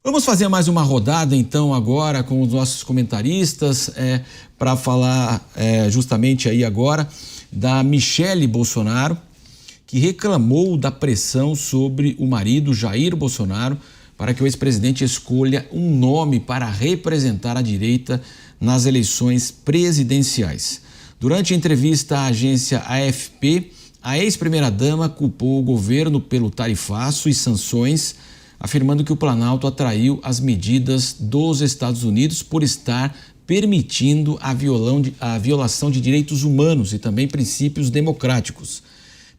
Vamos fazer mais uma rodada, então, agora com os nossos comentaristas, para falar justamente aí agora da Michele Bolsonaro, que reclamou da pressão sobre o marido Jair Bolsonaro para que o ex-presidente escolha um nome para representar a direita nas eleições presidenciais. Durante a entrevista à agência AFP, a ex-primeira-dama culpou o governo pelo tarifaço e sanções, afirmando que o Planalto atraiu as medidas dos Estados Unidos por estar permitindo a violação de direitos humanos e também princípios democráticos.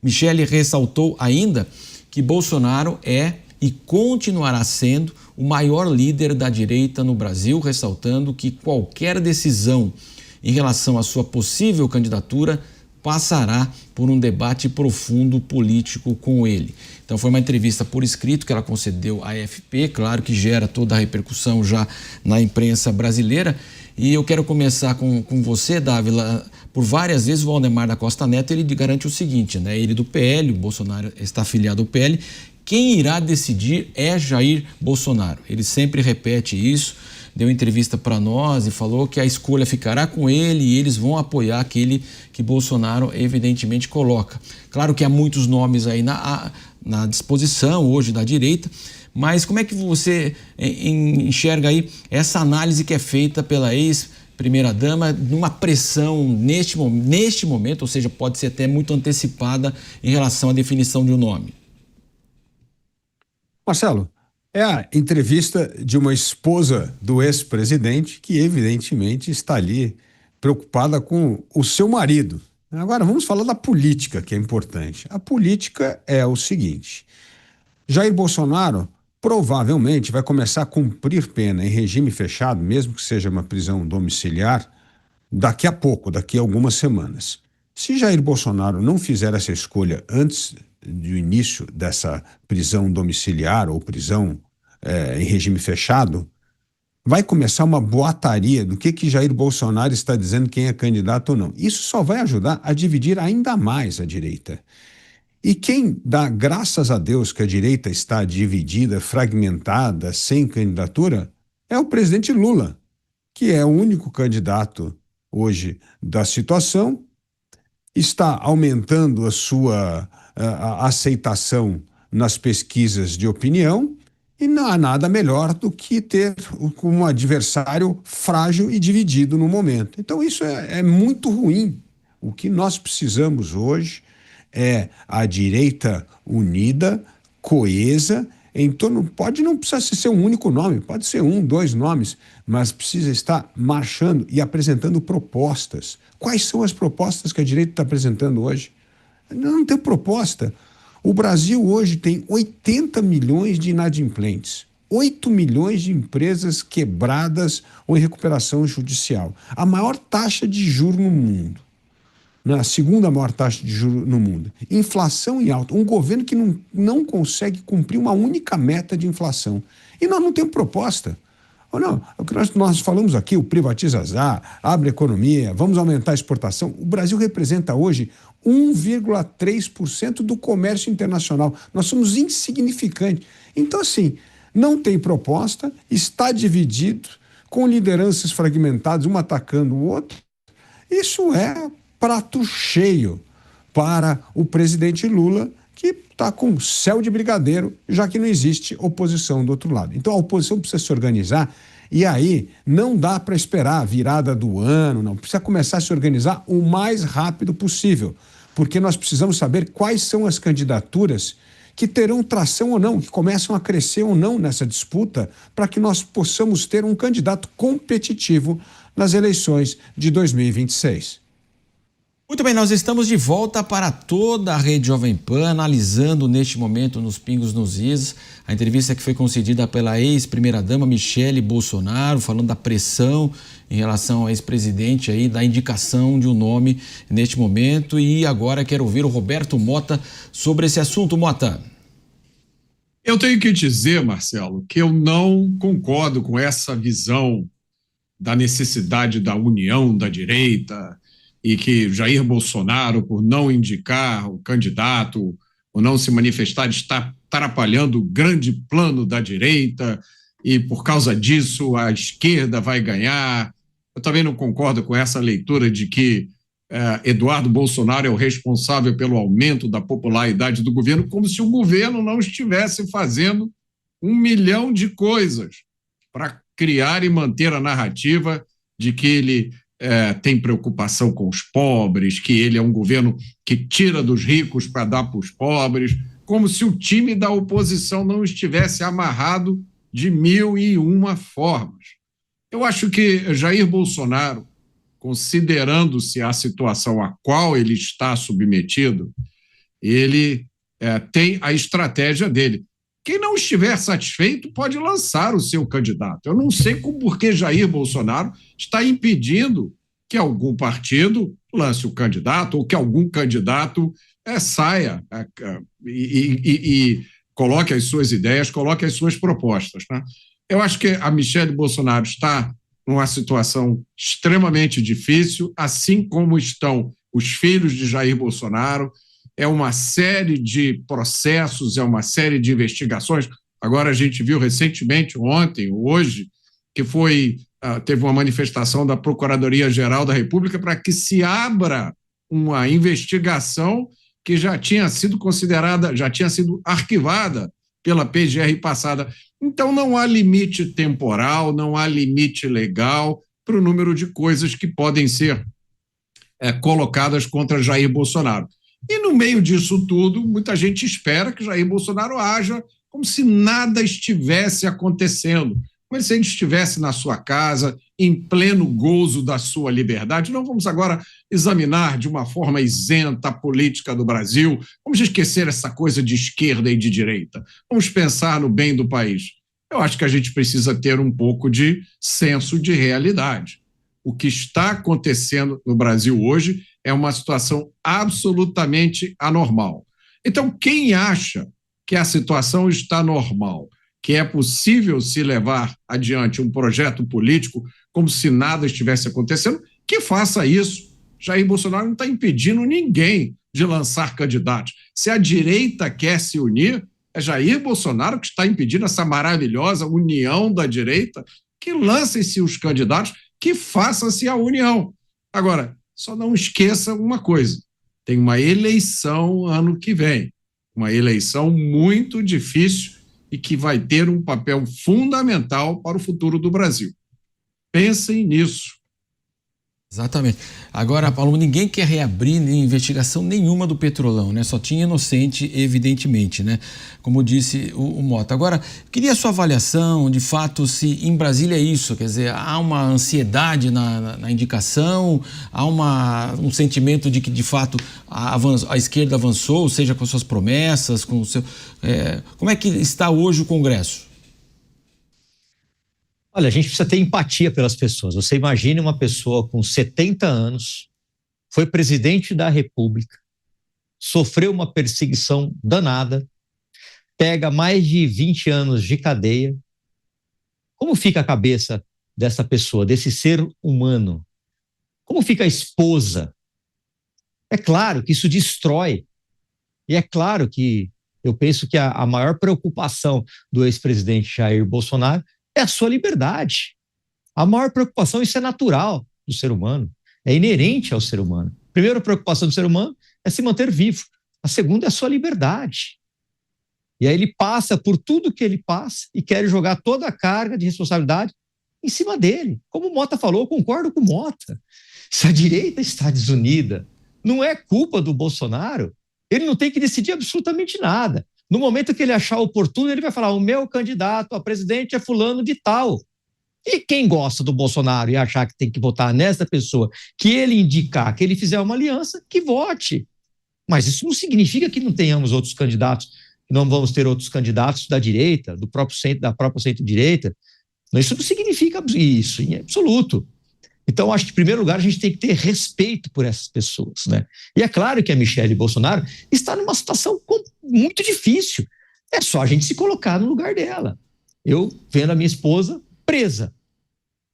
Michele ressaltou ainda que Bolsonaro é e continuará sendo o maior líder da direita no Brasil, ressaltando que qualquer decisão em relação à sua possível candidatura passará por um debate profundo político com ele. Então foi uma entrevista por escrito que ela concedeu à AFP, claro que gera toda a repercussão já na imprensa brasileira. E eu quero começar com você, Dávila. Por várias vezes o Waldemar da Costa Neto ele garante o seguinte, né? Ele do PL, o Bolsonaro está afiliado ao PL, quem irá decidir é Jair Bolsonaro. Ele sempre repete isso, deu entrevista para nós e falou que a escolha ficará com ele e eles vão apoiar aquele que Bolsonaro evidentemente coloca. Claro que há muitos nomes aí na disposição hoje da direita, mas como é que você enxerga aí essa análise que é feita pela ex-primeira-dama numa pressão neste momento, ou seja, pode ser até muito antecipada em relação à definição de um nome? Marcelo, é a entrevista de uma esposa do ex-presidente que evidentemente está ali preocupada com o seu marido. Agora vamos falar da política, que é importante. A política é o seguinte: Jair Bolsonaro provavelmente vai começar a cumprir pena em regime fechado, mesmo que seja uma prisão domiciliar, daqui a pouco, daqui a algumas semanas. Se Jair Bolsonaro não fizer essa escolha antes do início dessa prisão domiciliar ou prisão em regime fechado, vai começar uma boataria do que Jair Bolsonaro está dizendo quem é candidato ou não. Isso só vai ajudar a dividir ainda mais a direita. E quem dá graças a Deus que a direita está dividida, fragmentada, sem candidatura, é o presidente Lula, que é o único candidato hoje da situação, está aumentando a sua aceitação nas pesquisas de opinião e não há nada melhor do que ter um adversário frágil e dividido no momento. Então isso é muito ruim. O que nós precisamos hoje é a direita unida, coesa, em torno, não precisa ser um único nome, pode ser 1, 2 nomes, mas precisa estar marchando e apresentando propostas. Quais são as propostas que a direita está apresentando hoje? Não tem proposta. O Brasil hoje tem 80 milhões de inadimplentes, 8 milhões de empresas quebradas ou em recuperação judicial. A maior taxa de juros no mundo. A segunda maior taxa de juros no mundo. Inflação em alta. Um governo que não consegue cumprir uma única meta de inflação. E nós não temos proposta. Ou não, o que nós falamos aqui, o privatiza, abre a economia, vamos aumentar a exportação. O Brasil representa hoje 1,3% do comércio internacional. Nós somos insignificantes. Então, assim, não tem proposta, está dividido, com lideranças fragmentadas, um atacando o outro. Isso é prato cheio para o presidente Lula, que está com céu de brigadeiro, já que não existe oposição do outro lado. Então a oposição precisa se organizar e aí não dá para esperar a virada do ano, não. Precisa começar a se organizar o mais rápido possível, porque nós precisamos saber quais são as candidaturas que terão tração ou não, que começam a crescer ou não nessa disputa, para que nós possamos ter um candidato competitivo nas eleições de 2026. Muito bem, nós estamos de volta para toda a Rede Jovem Pan, analisando neste momento nos Pingos nos Is, a entrevista que foi concedida pela ex-primeira-dama Michele Bolsonaro, falando da pressão em relação ao ex-presidente aí, da indicação de um nome neste momento. E agora quero ouvir o Roberto Mota sobre esse assunto. Mota. Eu tenho que dizer, Marcelo, que eu não concordo com essa visão da necessidade da união da direita, e que Jair Bolsonaro, por não indicar o candidato, ou não se manifestar, está atrapalhando o grande plano da direita, e por causa disso a esquerda vai ganhar. Eu também não concordo com essa leitura de que Eduardo Bolsonaro é o responsável pelo aumento da popularidade do governo, como se o governo não estivesse fazendo 1 milhão de coisas para criar e manter a narrativa de que ele tem preocupação com os pobres, que ele é um governo que tira dos ricos para dar para os pobres, como se o time da oposição não estivesse amarrado de 1001 formas. Eu acho que Jair Bolsonaro, considerando-se a situação a qual ele está submetido, ele tem a estratégia dele. Quem não estiver satisfeito pode lançar o seu candidato. Eu não sei por que Jair Bolsonaro está impedindo que algum partido lance o candidato ou que algum candidato saia e coloque as suas ideias, coloque as suas propostas, né? Eu acho que a Michelle Bolsonaro está numa situação extremamente difícil, assim como estão os filhos de Jair Bolsonaro. É uma série de processos, é uma série de investigações. Agora a gente viu recentemente, ontem, hoje, que teve uma manifestação da Procuradoria-Geral da República para que se abra uma investigação que já tinha sido considerada, já tinha sido arquivada pela PGR passada. Então não há limite temporal, não há limite legal para o número de coisas que podem ser colocadas contra Jair Bolsonaro. E no meio disso tudo, muita gente espera que Jair Bolsonaro haja como se nada estivesse acontecendo, como se ele estivesse na sua casa, em pleno gozo da sua liberdade. Não vamos agora examinar de uma forma isenta a política do Brasil, vamos esquecer essa coisa de esquerda e de direita, vamos pensar no bem do país. Eu acho que a gente precisa ter um pouco de senso de realidade. O que está acontecendo no Brasil hoje é uma situação absolutamente anormal. Então, quem acha que a situação está normal, que é possível se levar adiante um projeto político como se nada estivesse acontecendo, que faça isso. Jair Bolsonaro não está impedindo ninguém de lançar candidatos. Se a direita quer se unir, é Jair Bolsonaro que está impedindo essa maravilhosa união da direita, que lancem-se os candidatos, que faça-se a união. Agora, só não esqueça uma coisa, tem uma eleição ano que vem, uma eleição muito difícil e que vai ter um papel fundamental para o futuro do Brasil. Pensem nisso. Exatamente. Agora, Paulo, ninguém quer reabrir investigação nenhuma do Petrolão, né? Só tinha inocente, evidentemente, né? Como disse o Mota. Agora, queria a sua avaliação, de fato, se em Brasília é isso, quer dizer, há uma ansiedade na indicação, há um sentimento de que, de fato, a esquerda avançou, seja com suas promessas, com o seu... como é que está hoje o Congresso? Olha, a gente precisa ter empatia pelas pessoas. Você imagine uma pessoa com 70 anos, foi presidente da República, sofreu uma perseguição danada, pega mais de 20 anos de cadeia. Como fica a cabeça dessa pessoa, desse ser humano? Como fica a esposa? É claro que isso destrói. E é claro que eu penso que a maior preocupação do ex-presidente Jair Bolsonaro é a sua liberdade. A maior preocupação, isso é natural do ser humano, é inerente ao ser humano. A primeira preocupação do ser humano é se manter vivo. A segunda é a sua liberdade. E aí ele passa por tudo que ele passa e quer jogar toda a carga de responsabilidade em cima dele. Como o Mota falou, eu concordo com o Mota. Se a direita está desunida, não é culpa do Bolsonaro, ele não tem que decidir absolutamente nada. No momento que ele achar oportuno, ele vai falar: o meu candidato a presidente é fulano de tal. E quem gosta do Bolsonaro e achar que tem que votar nessa pessoa, que ele indicar, que ele fizer uma aliança, que vote. Mas isso não significa que não tenhamos outros candidatos, que não vamos ter outros candidatos da direita, do próprio centro, da própria centro-direita. Isso não significa isso, em absoluto. Então, acho que, em primeiro lugar, a gente tem que ter respeito por essas pessoas, né? E é claro que a Michelle Bolsonaro está numa situação muito difícil. É só a gente se colocar no lugar dela. Eu vendo a minha esposa presa,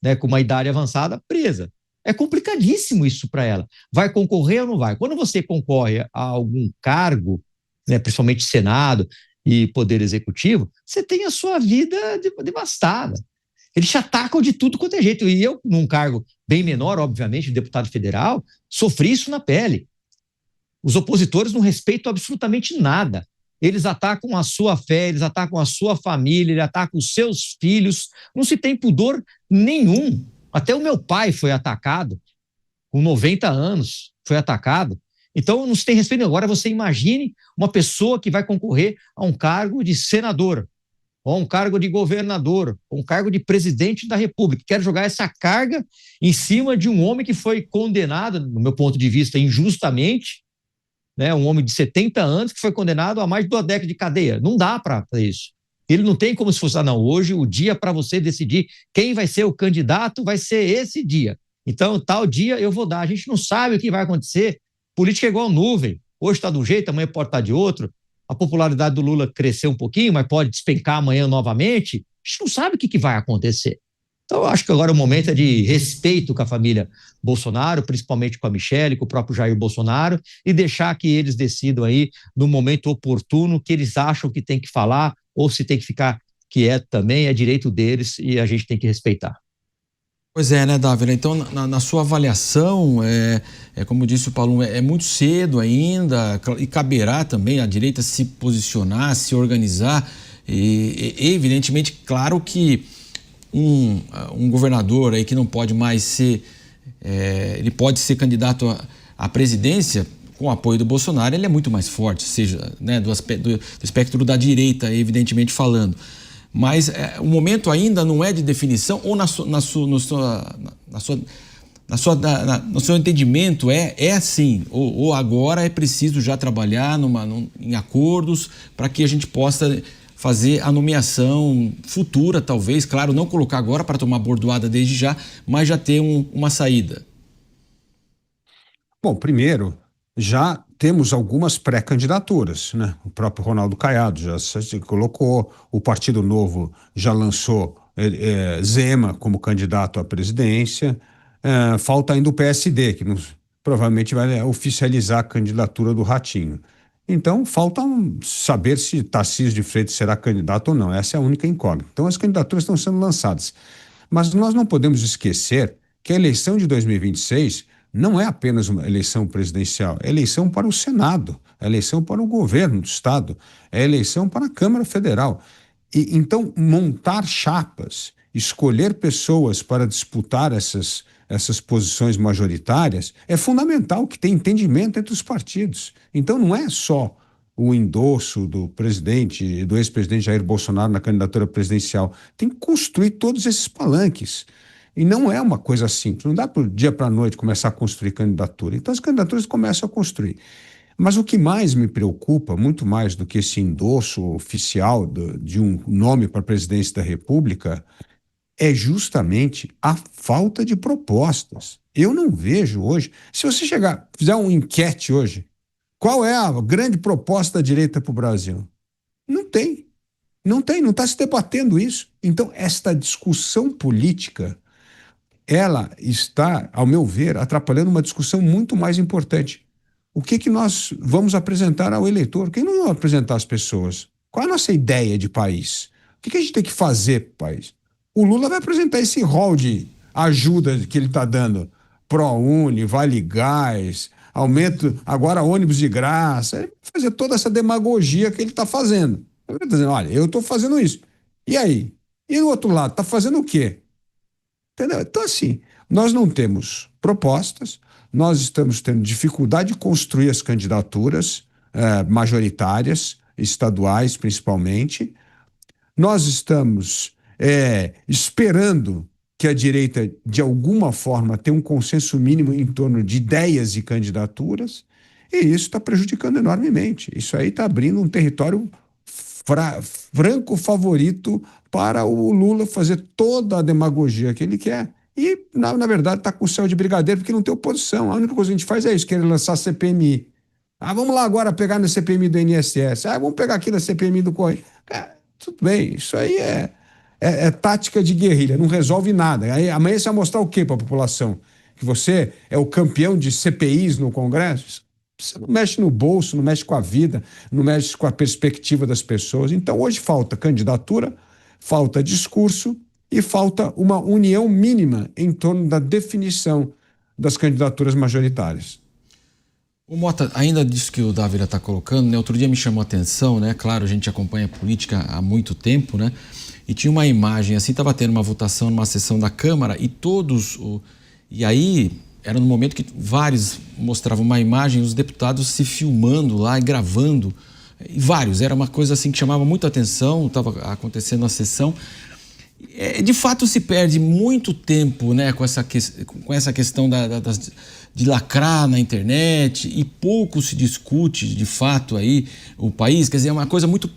né, com uma idade avançada, presa. É complicadíssimo isso para ela. Vai concorrer ou não vai? Quando você concorre a algum cargo, né, principalmente Senado, e Poder Executivo, você tem a sua vida devastada. Eles te atacam de tudo quanto é jeito. E eu, num cargo bem menor, obviamente, de deputado federal, sofri isso na pele. Os opositores não respeitam absolutamente nada. Eles atacam a sua fé, eles atacam a sua família, eles atacam os seus filhos. Não se tem pudor nenhum. Até o meu pai foi atacado, com 90 anos, foi atacado. Então, não se tem respeito. Agora, você imagine uma pessoa que vai concorrer a um cargo de senador, ou um cargo de governador, ou um cargo de presidente da República. Quer jogar essa carga em cima de um homem que foi condenado, no meu ponto de vista, injustamente, né? Um homem de 70 anos que foi condenado a mais de 2 décadas de cadeia. Não dá para isso. Ele não tem como se fosse, não, hoje o dia para você decidir quem vai ser o candidato vai ser esse dia. Então, tal dia eu vou dar. A gente não sabe o que vai acontecer. Política é igual nuvem. Hoje está de um jeito, amanhã pode estar de outro. A popularidade do Lula cresceu um pouquinho, mas pode despencar amanhã novamente. A gente não sabe o que vai acontecer. Então, eu acho que agora o momento é de respeito com a família Bolsonaro, principalmente com a Michelle, com o próprio Jair Bolsonaro, e deixar que eles decidam aí, no momento oportuno, que eles acham que tem que falar, ou se tem que ficar quieto também, é direito deles e a gente tem que respeitar. Pois é, né, Dávila? Então, na sua avaliação, como disse o Paulo, é muito cedo ainda e caberá também à direita se posicionar, se organizar e evidentemente, claro que um governador aí que não pode mais ser, ele pode ser candidato à presidência com o apoio do Bolsonaro, ele é muito mais forte, seja, né, do espectro da direita, evidentemente falando. Mas o momento ainda não é de definição, ou no seu entendimento é assim, ou agora é preciso já trabalhar em acordos para que a gente possa fazer a nomeação futura, talvez, claro, não colocar agora para tomar bordoada desde já, mas já ter uma saída. Bom, primeiro, já temos algumas pré-candidaturas, né? O próprio Ronaldo Caiado já se colocou, o Partido Novo já lançou Zema como candidato à presidência, falta ainda o PSD, que provavelmente vai oficializar a candidatura do Ratinho. Então, falta saber se Tarcísio de Freitas será candidato ou não. Essa é a única incógnita. Então, as candidaturas estão sendo lançadas. Mas nós não podemos esquecer que a eleição de 2026 não é apenas uma eleição presidencial, é eleição para o Senado, é eleição para o governo do Estado, é eleição para a Câmara Federal. E, então, montar chapas, escolher pessoas para disputar essas posições majoritárias é fundamental que tenha entendimento entre os partidos. Então, não é só o endosso do presidente, do ex-presidente Jair Bolsonaro na candidatura presidencial. Tem que construir todos esses palanques. E não é uma coisa simples, não dá do dia para a noite começar a construir candidatura. Então as candidaturas começam a construir. Mas o que mais me preocupa, muito mais do que esse endosso oficial de um nome para a presidência da República, é justamente a falta de propostas. Eu não vejo hoje, se você fizer uma enquete hoje, qual é a grande proposta da direita para o Brasil? Não tem, não está se debatendo isso. Então esta discussão política, ela está, ao meu ver, atrapalhando uma discussão muito mais importante. O que nós vamos apresentar ao eleitor? O que nós vamos apresentar às pessoas? Qual é a nossa ideia de país? O que a gente tem que fazer para o país? O Lula vai apresentar esse rol de ajuda que ele está dando. ProUni, Vale Gás, aumento, agora ônibus de graça. Ele vai fazer toda essa demagogia que ele está fazendo. Ele está dizendo, olha, eu estou fazendo isso. E aí? E do outro lado, está fazendo o quê? Entendeu? Então, assim, nós não temos propostas, nós estamos tendo dificuldade de construir as candidaturas majoritárias, estaduais principalmente. Nós estamos esperando que a direita, de alguma forma, tenha um consenso mínimo em torno de ideias e candidaturas, e isso está prejudicando enormemente. Isso aí está abrindo um território franco favorito para o Lula fazer toda a demagogia que ele quer. E, na verdade, está com o céu de brigadeiro porque não tem oposição. A única coisa que a gente faz é isso, querer lançar a CPMI. Vamos lá agora pegar na CPMI do INSS. Vamos pegar aqui na CPMI do Correio. Tudo bem, isso aí é tática de guerrilha, não resolve nada. Aí, amanhã você vai mostrar o quê para a população? Que você é o campeão de CPIs no Congresso? Você não mexe no bolso, não mexe com a vida, não mexe com a perspectiva das pessoas. Então, hoje falta candidatura, falta discurso e falta uma união mínima em torno da definição das candidaturas majoritárias. O Mota, ainda disso que o Dávila está colocando, né? Outro dia me chamou a atenção, né? Claro, a gente acompanha a política há muito tempo, né? E tinha uma imagem assim, estava tendo uma votação numa sessão da Câmara e e aí era no momento que vários mostravam uma imagem, os deputados se filmando lá e gravando, e vários, era uma coisa assim que chamava muito a atenção, estava acontecendo a sessão. De fato se perde muito tempo, né, com essa questão de lacrar na internet e pouco se discute de fato aí o país, quer dizer, é uma coisa muito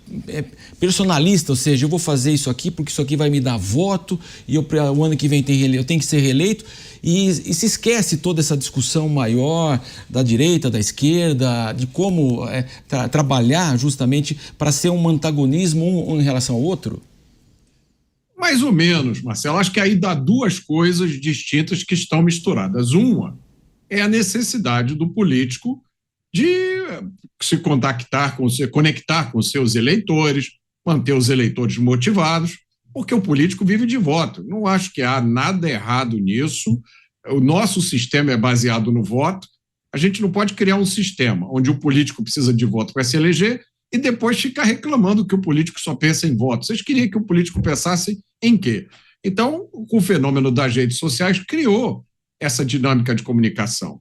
personalista, ou seja, eu vou fazer isso aqui porque isso aqui vai me dar voto e o ano que vem eu tenho que ser reeleito e se esquece toda essa discussão maior da direita, da esquerda, de como trabalhar justamente para ser um antagonismo um em relação ao outro. Mais ou menos, Marcelo. Acho que aí dá duas coisas distintas que estão misturadas. Uma é a necessidade do político de se conectar com seus eleitores, manter os eleitores motivados, porque o político vive de voto. Não acho que há nada errado nisso. O nosso sistema é baseado no voto. A gente não pode criar um sistema onde o político precisa de voto para se eleger e depois ficar reclamando que o político só pensa em voto. Vocês queriam que o político pensasse em quê? Então, o fenômeno das redes sociais criou essa dinâmica de comunicação.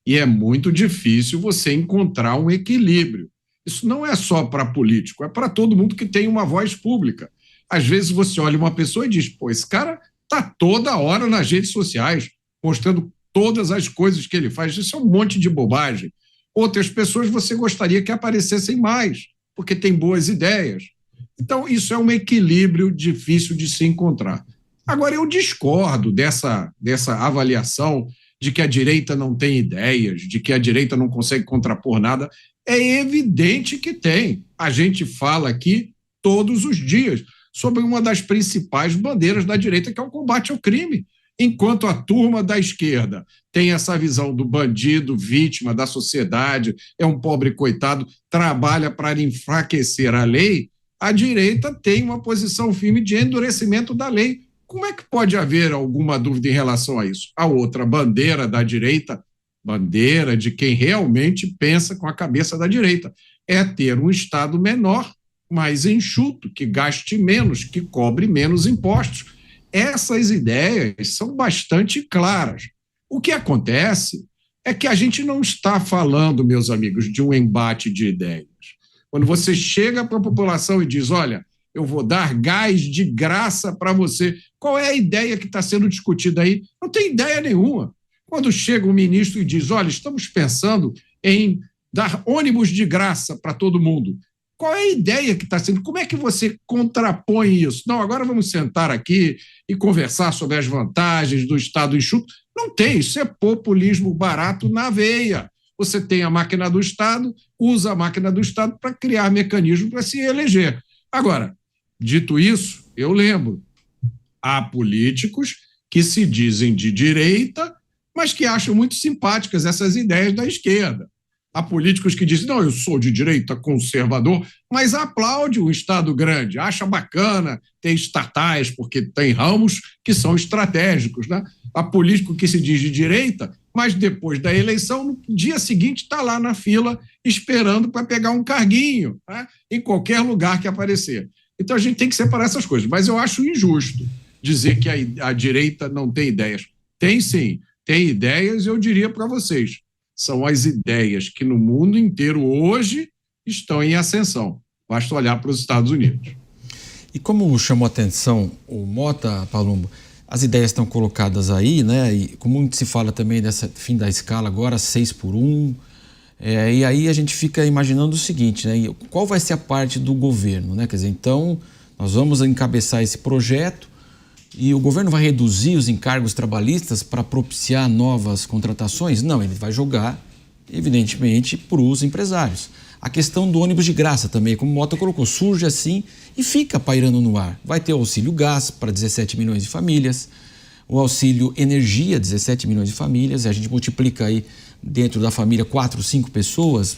E é muito difícil você encontrar um equilíbrio. Isso não é só para político, é para todo mundo que tem uma voz pública. Às vezes você olha uma pessoa e diz, pô, esse cara está toda hora nas redes sociais, mostrando todas as coisas que ele faz. Isso é um monte de bobagem. Outras pessoas você gostaria que aparecessem mais, porque tem boas ideias. Então, isso é um equilíbrio difícil de se encontrar. Agora, eu discordo dessa avaliação de que a direita não tem ideias, de que a direita não consegue contrapor nada. É evidente que tem. A gente fala aqui todos os dias sobre uma das principais bandeiras da direita, que é o combate ao crime. Enquanto a turma da esquerda tem essa visão do bandido, vítima da sociedade, é um pobre coitado, trabalha para enfraquecer a lei, a direita tem uma posição firme de endurecimento da lei. Como é que pode haver alguma dúvida em relação a isso? A outra bandeira da direita, bandeira de quem realmente pensa com a cabeça da direita, é ter um Estado menor, mais enxuto, que gaste menos, que cobre menos impostos. Essas ideias são bastante claras. O que acontece é que a gente não está falando, meus amigos, de um embate de ideias. Quando você chega para a população e diz, olha, eu vou dar gás de graça para você, qual é a ideia que está sendo discutida aí? Não tem ideia nenhuma. Quando chega o ministro e diz, olha, estamos pensando em dar ônibus de graça para todo mundo, qual é a ideia que está sendo? Como é que você contrapõe isso? Não, agora vamos sentar aqui e conversar sobre as vantagens do Estado enxuto. Não tem, isso é populismo barato na veia. Você tem a máquina do Estado, usa a máquina do Estado para criar mecanismos para se eleger. Agora, dito isso, eu lembro, há políticos que se dizem de direita, mas que acham muito simpáticas essas ideias da esquerda. Há políticos que dizem, não, eu sou de direita conservador, mas aplaude o Estado grande, acha bacana ter estatais, porque tem ramos que são estratégicos, né? Há político que se diz de direita, mas depois da eleição, no dia seguinte, está lá na fila esperando para pegar um carguinho, né? Em qualquer lugar que aparecer. Então a gente tem que separar essas coisas, mas eu acho injusto dizer que a direita não tem ideias. Tem sim, tem ideias, eu diria para vocês. São as ideias que no mundo inteiro hoje estão em ascensão. Basta olhar para os Estados Unidos. E como chamou a atenção o Mota, Palumbo, as ideias estão colocadas aí, né? E como muito se fala também dessa fim da escala agora, 6x1, e aí a gente fica imaginando o seguinte, né? Qual vai ser a parte do governo, né? Quer dizer, então nós vamos encabeçar esse projeto e o governo vai reduzir os encargos trabalhistas para propiciar novas contratações? Não, ele vai jogar, evidentemente, para os empresários. A questão do ônibus de graça também, como o Mota colocou, surge assim e fica pairando no ar. Vai ter o auxílio gás para 17 milhões de famílias, o auxílio energia, 17 milhões de famílias, a gente multiplica aí dentro da família 4, 5 pessoas,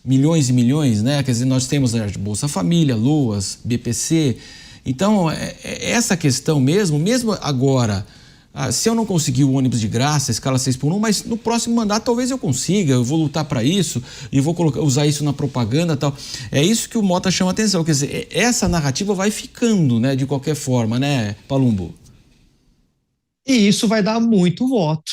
milhões e milhões, né? Quer dizer, nós temos a Bolsa Família, LOAS, BPC. Então, essa questão mesmo agora, se eu não conseguir o ônibus de graça, escala 6x1, mas no próximo mandato talvez eu consiga, eu vou lutar para isso e vou usar isso na propaganda e tal. É isso que o Mota chama a atenção, quer dizer, essa narrativa vai ficando, né, de qualquer forma, né, Palumbo? E isso vai dar muito voto.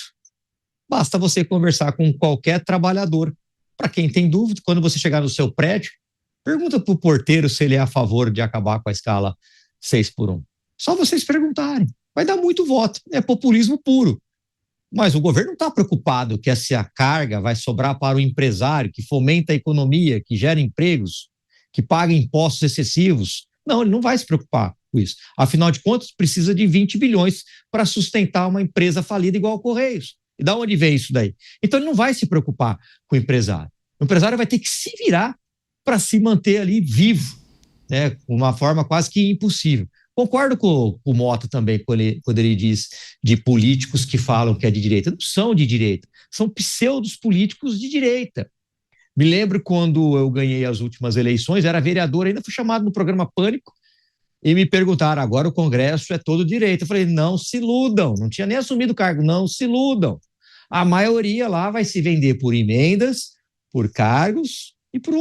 Basta você conversar com qualquer trabalhador. Para quem tem dúvida, quando você chegar no seu prédio, pergunta para o porteiro se ele é a favor de acabar com a escala 6x1. Só vocês perguntarem. Vai dar muito voto. É populismo puro. Mas o governo não está preocupado que essa carga vai sobrar para o empresário, que fomenta a economia, que gera empregos, que paga impostos excessivos. Não, ele não vai se preocupar com isso. Afinal de contas, precisa de 20 bilhões para sustentar uma empresa falida igual a Correios. E da onde vem isso daí? Então ele não vai se preocupar com o empresário. O empresário vai ter que se virar para se manter ali vivo, né, uma forma quase que impossível. Concordo com o Mota também quando ele diz de políticos que falam que é de direita. Não são de direita, são pseudos políticos de direita. Me lembro quando eu ganhei as últimas eleições, era vereador, ainda fui chamado no programa Pânico, e me perguntaram, agora o Congresso é todo direita. Eu falei, não se iludam, não tinha nem assumido o cargo, não se iludam. A maioria lá vai se vender por emendas, por cargos e por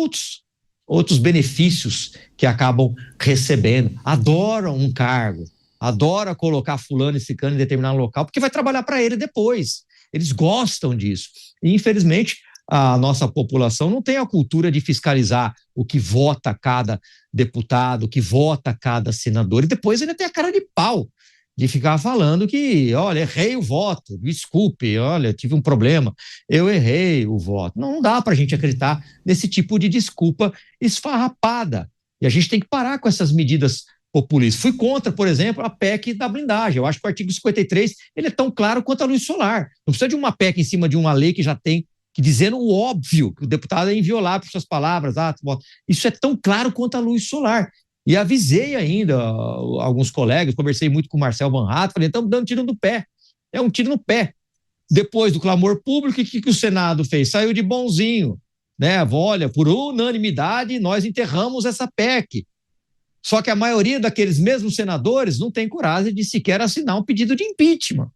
outros benefícios que acabam recebendo. Adoram um cargo, adoram colocar fulano e ciclano em determinado local, porque vai trabalhar para ele depois. Eles gostam disso. E, infelizmente, a nossa população não tem a cultura de fiscalizar o que vota cada deputado, o que vota cada senador, e depois ainda tem a cara de pau de ficar falando que, olha, errei o voto, desculpe, olha, tive um problema, eu errei o voto. Não dá para a gente acreditar nesse tipo de desculpa esfarrapada. E a gente tem que parar com essas medidas populistas. Fui contra, por exemplo, a PEC da blindagem. Eu acho que o artigo 53 ele é tão claro quanto a luz solar. Não precisa de uma PEC em cima de uma lei que já tem, que dizendo o óbvio, que o deputado é inviolável por suas palavras. Isso é tão claro quanto a luz solar. E avisei ainda alguns colegas, conversei muito com o Marcel Van Hatten, falei, estamos dando tiro no pé. É um tiro no pé. Depois do clamor público, o que o Senado fez? Saiu de bonzinho, né? Olha, por unanimidade, nós enterramos essa PEC. Só que a maioria daqueles mesmos senadores não tem coragem de sequer assinar um pedido de impeachment.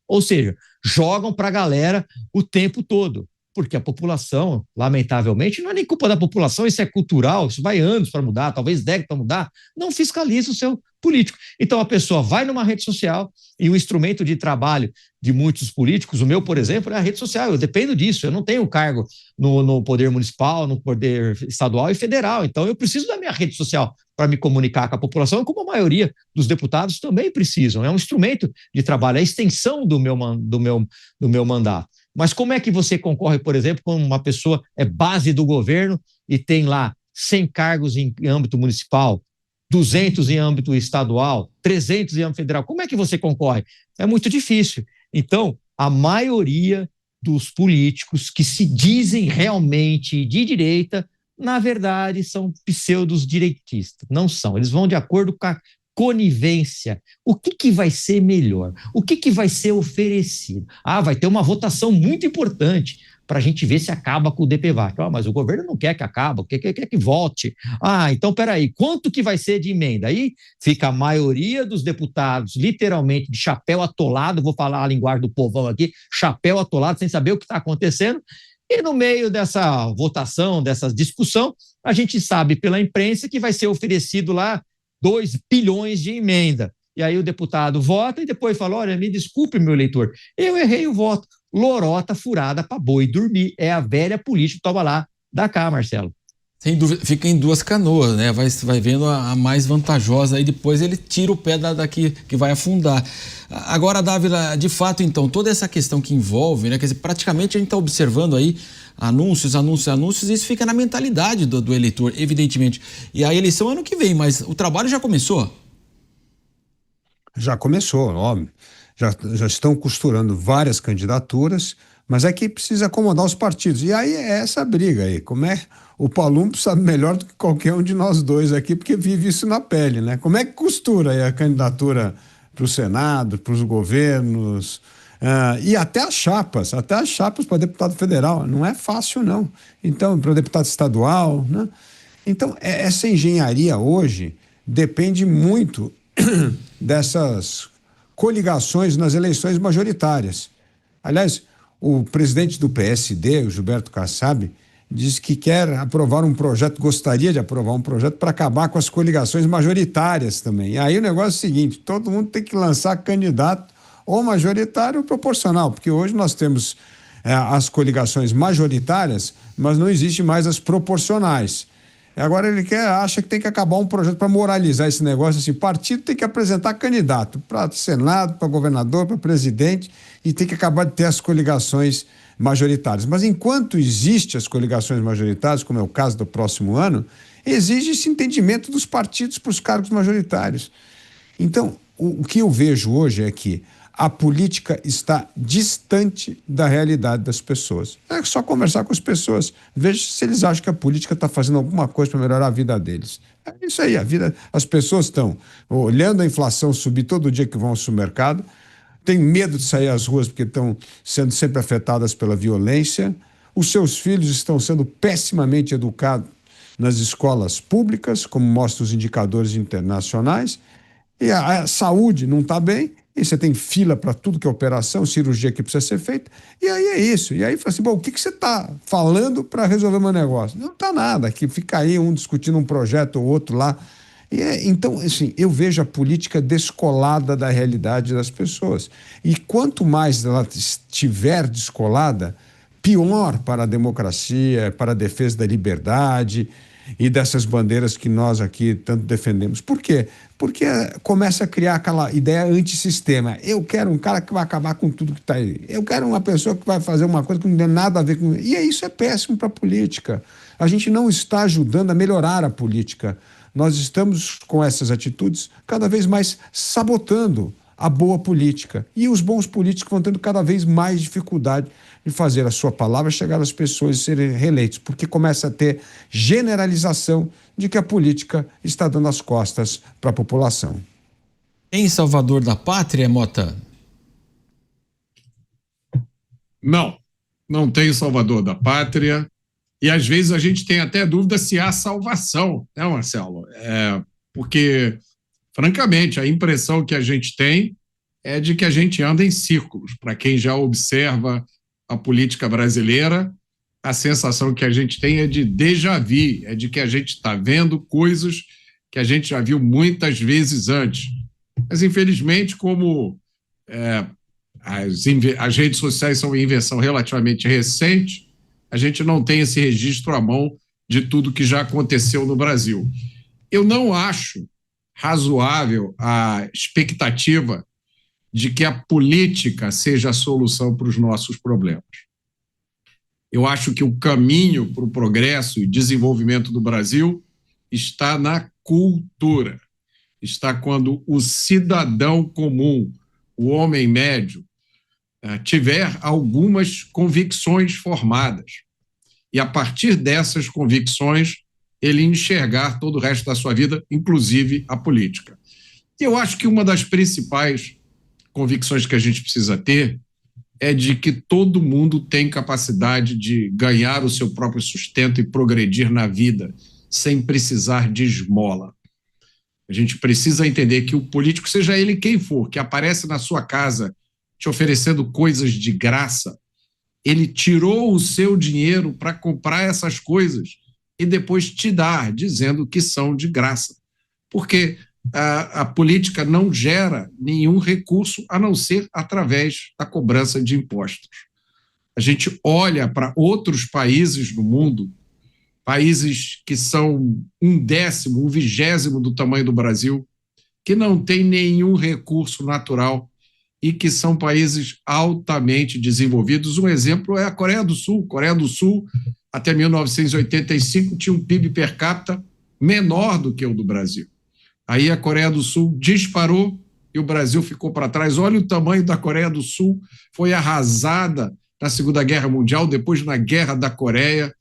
Ou seja, jogam para a galera o tempo todo. Porque a população, lamentavelmente, não é nem culpa da população, isso é cultural, isso vai anos para mudar, talvez décadas para mudar, não fiscaliza o seu político. Então a pessoa vai numa rede social e o instrumento de trabalho de muitos políticos, o meu, por exemplo, é a rede social, eu dependo disso, eu não tenho cargo no poder municipal, no poder estadual e federal, então eu preciso da minha rede social para me comunicar com a população, como a maioria dos deputados também precisam, é um instrumento de trabalho, é a extensão do meu mandato. Mas como é que você concorre, por exemplo, com uma pessoa é base do governo e tem lá 100 cargos em âmbito municipal, 200 em âmbito estadual, 300 em âmbito federal? Como é que você concorre? É muito difícil. Então, a maioria dos políticos que se dizem realmente de direita, na verdade, são pseudos direitistas. Não são. Eles vão de acordo com a conivência. O que vai ser melhor? O que vai ser oferecido? Vai ter uma votação muito importante para a gente ver se acaba com o DPVAT. Mas o governo não quer que acabe, quer que volte. Então, peraí, quanto que vai ser de emenda? Aí fica a maioria dos deputados, literalmente, de chapéu atolado, vou falar a linguagem do povão aqui, chapéu atolado, sem saber o que está acontecendo. E no meio dessa votação, dessa discussão, a gente sabe pela imprensa que vai ser oferecido lá 2 bilhões de emenda. E aí o deputado vota e depois fala, olha, me desculpe, meu eleitor, eu errei o voto. Lorota furada para boi dormir. É a velha política, toma lá, da cá, Marcelo. Sem dúvida, fica em duas canoas, né? Vai vendo a mais vantajosa, aí depois ele tira o pé daqui que vai afundar. Agora, Dávila, de fato, então, toda essa questão que envolve, né? Quer dizer, praticamente a gente está observando aí anúncios, e isso fica na mentalidade do eleitor, evidentemente. E a eleição é ano que vem, mas o trabalho já começou? Já começou, óbvio. Já estão costurando várias candidaturas, mas é que precisa acomodar os partidos. E aí é essa briga aí. Como é? O Palumbo sabe melhor do que qualquer um de nós dois aqui, porque vive isso na pele, né? Como é que costura aí a candidatura para o Senado, para os governos? E até as chapas para deputado federal. Não é fácil, não. Então, para deputado estadual, né? Então, essa engenharia hoje depende muito dessas coligações nas eleições majoritárias. Aliás, o presidente do PSD, o Gilberto Kassab, diz que quer aprovar um projeto, gostaria de aprovar um projeto para acabar com as coligações majoritárias também. E aí o negócio é o seguinte, todo mundo tem que lançar candidato ou majoritário ou proporcional, porque hoje nós temos as coligações majoritárias, mas não existe mais as proporcionais. Agora ele acha que tem que acabar um projeto para moralizar esse negócio, assim, partido tem que apresentar candidato para Senado, para governador, para presidente, e tem que acabar de ter as coligações majoritárias. Mas enquanto existem as coligações majoritárias, como é o caso do próximo ano, exige esse entendimento dos partidos para os cargos majoritários. Então, o que eu vejo hoje é que a política está distante da realidade das pessoas. É só conversar com as pessoas, veja se eles acham que a política está fazendo alguma coisa para melhorar a vida deles. É isso aí, as pessoas estão olhando a inflação subir todo dia que vão ao supermercado, têm medo de sair às ruas porque estão sendo sempre afetadas pela violência, os seus filhos estão sendo pessimamente educados nas escolas públicas, como mostram os indicadores internacionais, e a saúde não está bem, e você tem fila para tudo que é operação, cirurgia que precisa ser feita, e aí é isso. E aí fala assim, bom, o que você está falando para resolver o meu negócio? Não está nada, que fica aí um discutindo um projeto ou outro lá. Então, assim, eu vejo a política descolada da realidade das pessoas. E quanto mais ela estiver descolada, pior para a democracia, para a defesa da liberdade e dessas bandeiras que nós aqui tanto defendemos. Por quê? Porque começa a criar aquela ideia antissistema. Eu quero um cara que vai acabar com tudo que está aí. Eu quero uma pessoa que vai fazer uma coisa que não tem nada a ver com... E isso é péssimo para a política. A gente não está ajudando a melhorar a política. Nós estamos, com essas atitudes, cada vez mais sabotando a boa política. E os bons políticos vão tendo cada vez mais dificuldade de fazer a sua palavra chegar às pessoas e serem reeleitos, porque começa a ter generalização de que a política está dando as costas para a população. Em Salvador da Pátria, Mota? Não tem Salvador da Pátria. E às vezes a gente tem até dúvida se há salvação, né, Marcelo? Porque, francamente, a impressão que a gente tem é de que a gente anda em círculos. Para quem já observa a política brasileira, a sensação que a gente tem é de déjà vu, é de que a gente está vendo coisas que a gente já viu muitas vezes antes. Mas, infelizmente, como as redes sociais são uma invenção relativamente recente, a gente não tem esse registro à mão de tudo que já aconteceu no Brasil. Eu não acho razoável a expectativa de que a política seja a solução para os nossos problemas. Eu acho que o caminho para o progresso e desenvolvimento do Brasil está na cultura. Está quando o cidadão comum, o homem médio, tiver algumas convicções formadas. E a partir dessas convicções, ele enxergar todo o resto da sua vida, inclusive a política. E eu acho que uma das principais convicções que a gente precisa ter é de que todo mundo tem capacidade de ganhar o seu próprio sustento e progredir na vida, sem precisar de esmola. A gente precisa entender que o político, seja ele quem for, que aparece na sua casa te oferecendo coisas de graça, ele tirou o seu dinheiro para comprar essas coisas e depois te dá, dizendo que são de graça. Porque a política não gera nenhum recurso a não ser através da cobrança de impostos. A gente olha para outros países do mundo, países que são 1/10, 1/20 do tamanho do Brasil, que não tem nenhum recurso natural e que são países altamente desenvolvidos. Um exemplo é a Coreia do Sul. Coreia do Sul, até 1985, tinha um PIB per capita menor do que o do Brasil. Aí a Coreia do Sul disparou e o Brasil ficou para trás. Olha o tamanho da Coreia do Sul, foi arrasada na Segunda Guerra Mundial, depois na Guerra da Coreia,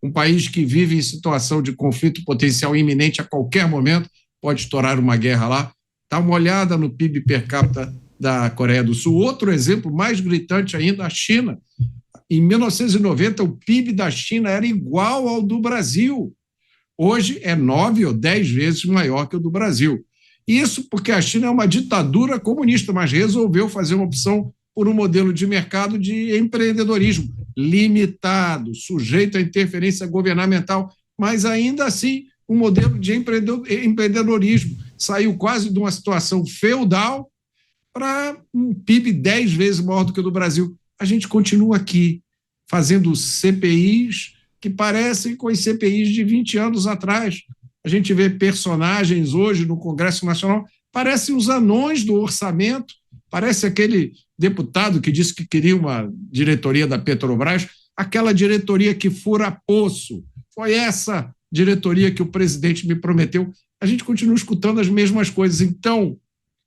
um país que vive em situação de conflito potencial iminente a qualquer momento, pode estourar uma guerra lá. Dá uma olhada no PIB per capita da Coreia do Sul. Outro exemplo mais gritante ainda, a China. Em 1990, o PIB da China era igual ao do Brasil. Hoje é 9 ou 10 vezes maior que o do Brasil. Isso porque a China é uma ditadura comunista, mas resolveu fazer uma opção por um modelo de mercado de empreendedorismo limitado, sujeito à interferência governamental, mas ainda assim um modelo de empreendedorismo. Saiu quase de uma situação feudal para um PIB 10 vezes maior do que o do Brasil. A gente continua aqui fazendo CPIs que parecem com as CPIs de 20 anos atrás. A gente vê personagens hoje no Congresso Nacional, parecem os anões do orçamento, parece aquele deputado que disse que queria uma diretoria da Petrobras, aquela diretoria que fura poço. Foi essa diretoria que o presidente me prometeu. A gente continua escutando as mesmas coisas. Então,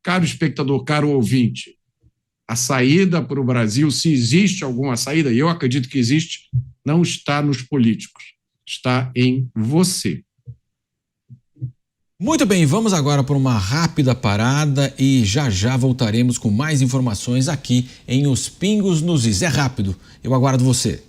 caro espectador, caro ouvinte, a saída para o Brasil, se existe alguma saída, e eu acredito que existe, não está nos políticos, está em você. Muito bem, vamos agora para uma rápida parada e já já voltaremos com mais informações aqui em Os Pingos nos Is. É rápido, eu aguardo você.